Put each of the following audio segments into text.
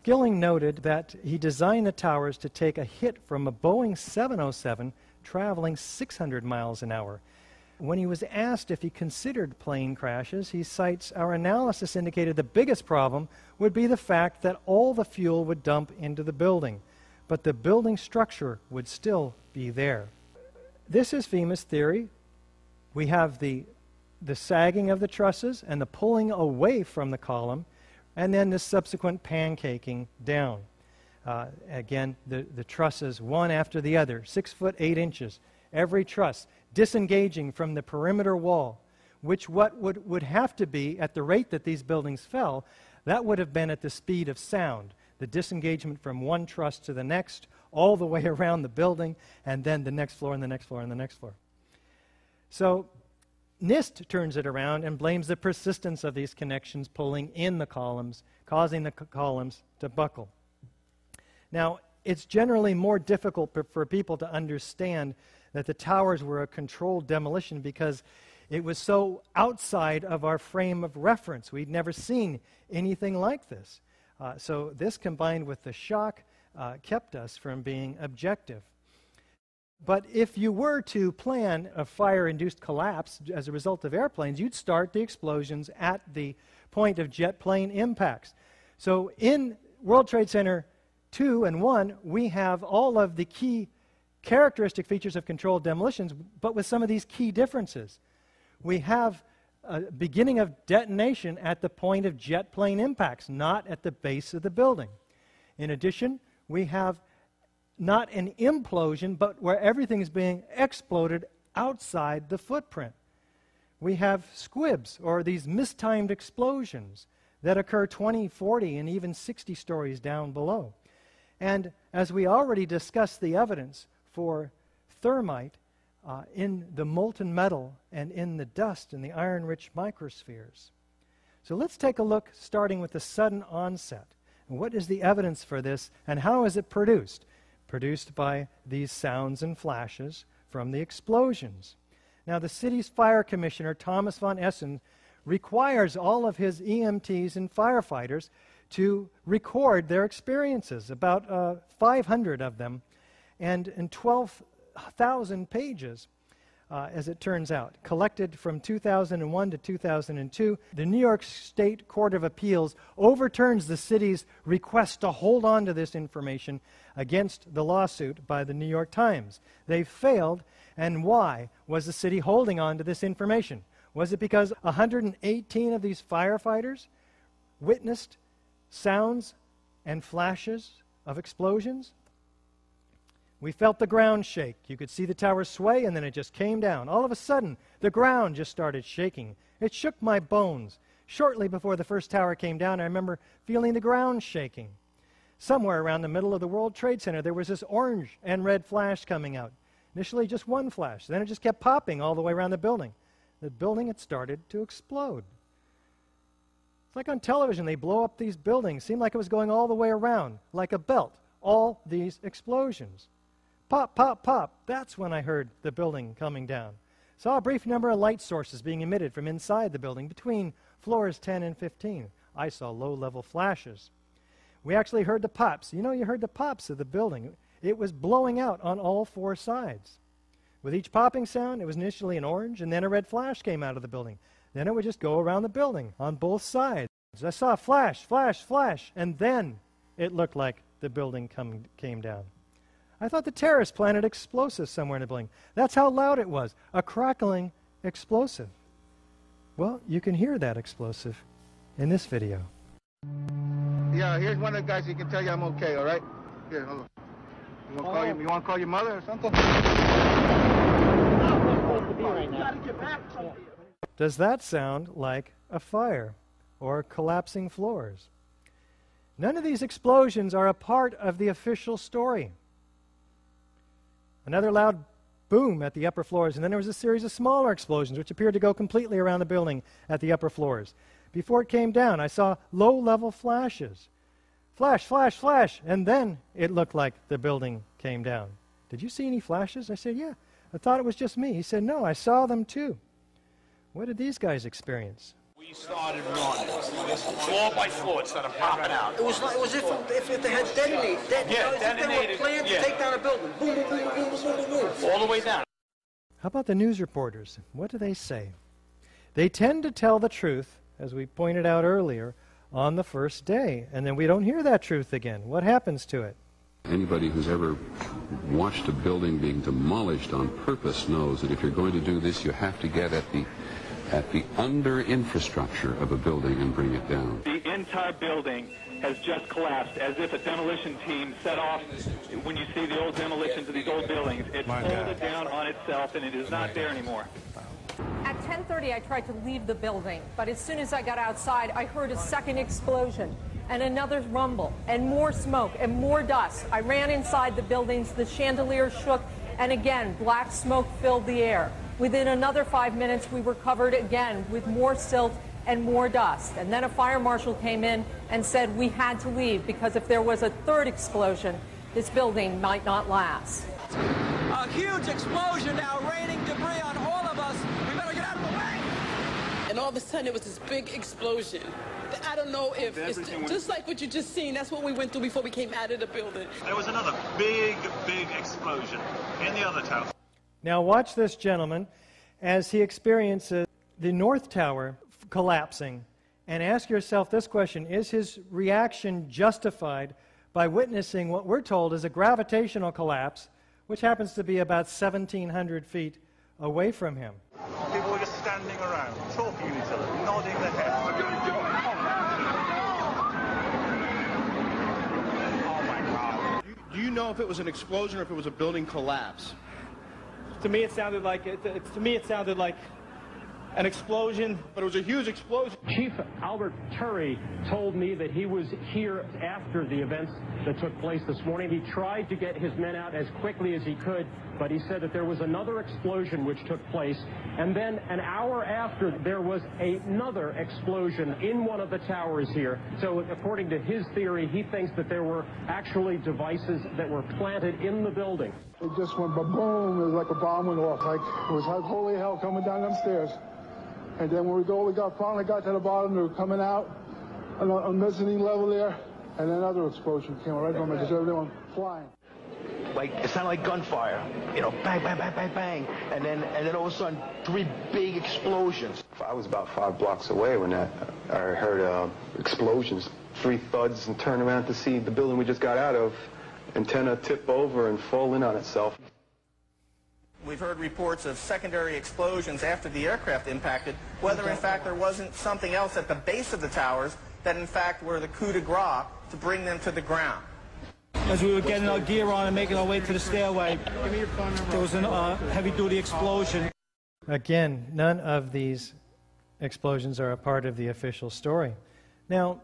Skilling noted that he designed the towers to take a hit from a Boeing 707 traveling 600 miles an hour. When he was asked if he considered plane crashes, he cites, "Our analysis indicated the biggest problem would be the fact that all the fuel would dump into the building, but the building structure would still be there." This is FEMA's theory. We have the sagging of the trusses and the pulling away from the column, and then the subsequent pancaking down. Again, the trusses, one after the other, 6 foot 8 inches, every truss disengaging from the perimeter wall, which what would have to be, at the rate that these buildings fell, that would have been at the speed of sound, the disengagement from one truss to the next, all the way around the building, and then the next floor and the next floor and the next floor. So NIST turns it around and blames the persistence of these connections pulling in the columns, causing the columns to buckle. Now, it's generally more difficult for people to understand that the towers were a controlled demolition because it was so outside of our frame of reference. We'd never seen anything like this. So this, combined with the shock, kept us from being objective. But if you were to plan a fire-induced collapse as a result of airplanes, you'd start the explosions at the point of jet plane impacts. So in World Trade Center 2 and 1, we have all of the key characteristic features of controlled demolitions, but with some of these key differences. We have a beginning of detonation at the point of jet plane impacts, not at the base of the building. In addition, we have not an implosion, but where everything is being exploded outside the footprint. We have squibs, or these mistimed explosions, that occur 20, 40, and even 60 stories down below. And as we already discussed the evidence for thermite in the molten metal and in the dust in the iron-rich microspheres. So let's take a look, starting with the sudden onset. And what is the evidence for this, and how is it produced? Produced by these sounds and flashes from the explosions. Now, the city's fire commissioner, Thomas von Essen, requires all of his EMTs and firefighters to record their experiences, about 500 of them, and in 12,000 pages, as it turns out, collected from 2001 to 2002. The New York State Court of Appeals overturns the city's request to hold on to this information against the lawsuit by the New York Times. They failed, and why was the city holding on to this information? Was it because 118 of these firefighters witnessed sounds and flashes of explosions? We felt the ground shake. You could see the tower sway, and then it just came down. All of a sudden, the ground just started shaking. It shook my bones. Shortly before the first tower came down, I remember feeling the ground shaking. Somewhere around the middle of the World Trade Center, there was this orange and red flash coming out. Initially, just one flash. Then it just kept popping all the way around the building. The building had started to explode. It's like on television, they blow up these buildings. Seemed like it was going all the way around, like a belt. All these explosions. Pop, pop, pop. That's when I heard the building coming down. Saw a brief number of light sources being emitted from inside the building between floors 10 and 15. I saw low-level flashes. We actually heard the pops. You know, you heard the pops of the building. It was blowing out on all four sides. With each popping sound, it was initially an orange, and then a red flash came out of the building. Then it would just go around the building on both sides. I saw a flash, flash, flash, and then it looked like the building came down. I thought the terrorists planted explosives somewhere in the building. That's how loud it was, a crackling explosive. Well, you can hear that explosive in this video. Yeah, here's one of the guys who can tell you I'm okay, all right? Here, hold on. You want to call your mother or something? Does that sound like a fire or collapsing floors? None of these explosions are a part of the official story. Another loud boom at the upper floors, and then there was a series of smaller explosions which appeared to go completely around the building at the upper floors. Before it came down, I saw low-level flashes. Flash, flash, flash, and then it looked like the building came down. Did you see any flashes? I said, yeah. I thought it was just me. He said, no, I saw them too. What did these guys experience? We started running, floor by floor, instead of popping out. It was like, it was if they had detonated. Detonated. They were planned to take down a building. Boom, boom, boom, boom, boom, boom, boom. All the way down. How about the news reporters? What do they say? They tend to tell the truth, as we pointed out earlier, on the first day, and then we don't hear that truth again. What happens to it? Anybody who's ever watched a building being demolished on purpose knows that if you're going to do this, you have to get at the under-infrastructure of a building and bring it down. The entire building has just collapsed, as if a demolition team set off. When you see the old demolitions of these old buildings, it folded down on itself, and it is not there anymore. At 10:30, I tried to leave the building, but as soon as I got outside, I heard a second explosion and another rumble and more smoke and more dust. I ran inside the buildings, the chandelier shook, and again, black smoke filled the air. Within another 5 minutes, we were covered again with more silt and more dust. And then a fire marshal came in and said we had to leave because if there was a third explosion, this building might not last. A huge explosion now raining debris on all of us. We better get out of the way. And all of a sudden, it was this big explosion. I don't know if it's just like what you just seen. That's what we went through before we came out of the building. There was another big explosion in the other tower. Now watch this gentleman as he experiences the North Tower collapsing, and ask yourself this question: is his reaction justified by witnessing what we're told is a gravitational collapse, which happens to be about 1,700 feet away from him? People were just standing around, talking to each other, nodding their heads. Oh my God. Do you know if it was an explosion or if it was a building collapse? To me, it sounded like an explosion, but it was a huge explosion. Chief Albert Turry told me that he was here after the events that took place this morning. He tried to get his men out as quickly as he could, but he said that there was another explosion which took place, and then an hour after, there was another explosion in one of the towers here. So according to his theory, he thinks that there were actually devices that were planted in the building. It just went ba-boom. It was like a bomb went off. Like it was like holy hell coming down them stairs. And then when we finally got to the bottom, they were coming out on mezzanine level there, and another explosion came right from it, just everyone flying. Like, it sounded like gunfire, you know, bang, bang, bang, bang, bang, and then all of a sudden, 3 big explosions. I was about 5 blocks away when I heard explosions, 3 thuds, and turned around to see the building we just got out of, antenna tip over and fall in on itself. We've heard reports of secondary explosions after the aircraft impacted, whether in fact there wasn't something else at the base of the towers that in fact were the coup de grace to bring them to the ground. As we were getting our gear on and making our way to the stairway, there was a heavy-duty explosion. Again, none of these explosions are a part of the official story. Now,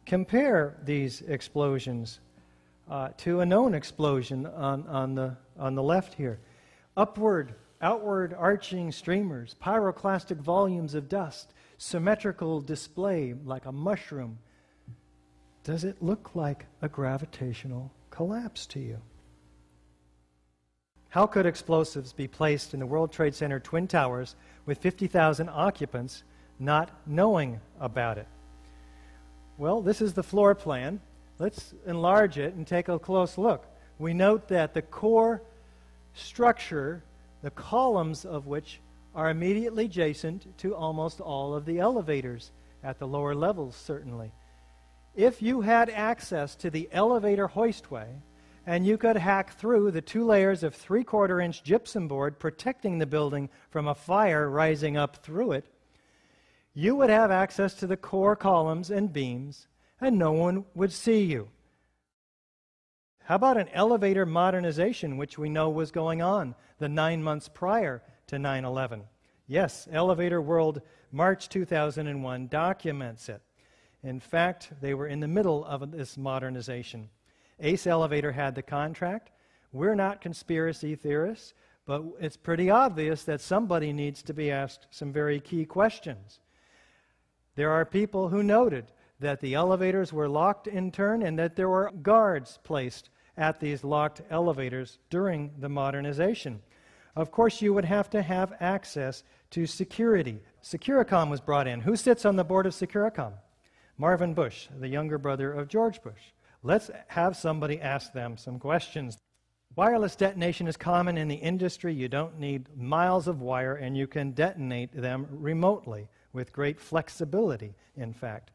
compare these explosions to a known explosion on the left here. Upward, outward arching streamers, pyroclastic volumes of dust, symmetrical display like a mushroom. Does it look like a gravitational collapse to you? How could explosives be placed in the World Trade Center Twin Towers with 50,000 occupants not knowing about it? Well, this is the floor plan. Let's enlarge it and take a close look. We note that the core structure, the columns of which are immediately adjacent to almost all of the elevators at the lower levels, certainly. If you had access to the elevator hoistway and you could hack through the 2 layers of 3/4-inch gypsum board protecting the building from a fire rising up through it, you would have access to the core columns and beams, and no one would see you. How about an elevator modernization, which we know was going on the 9 months prior to 9/11? Yes, Elevator World, March 2001, documents it. In fact, they were in the middle of this modernization. Ace Elevator had the contract. We're not conspiracy theorists, but it's pretty obvious that somebody needs to be asked some very key questions. There are people who noted that the elevators were locked in turn and that there were guards placed at these locked elevators during the modernization. Of course, you would have to have access to security. Securicom was brought in. Who sits on the board of Securicom? Marvin Bush, the younger brother of George Bush. Let's have somebody ask them some questions. Wireless detonation is common in the industry. You don't need miles of wire, and you can detonate them remotely with great flexibility, in fact.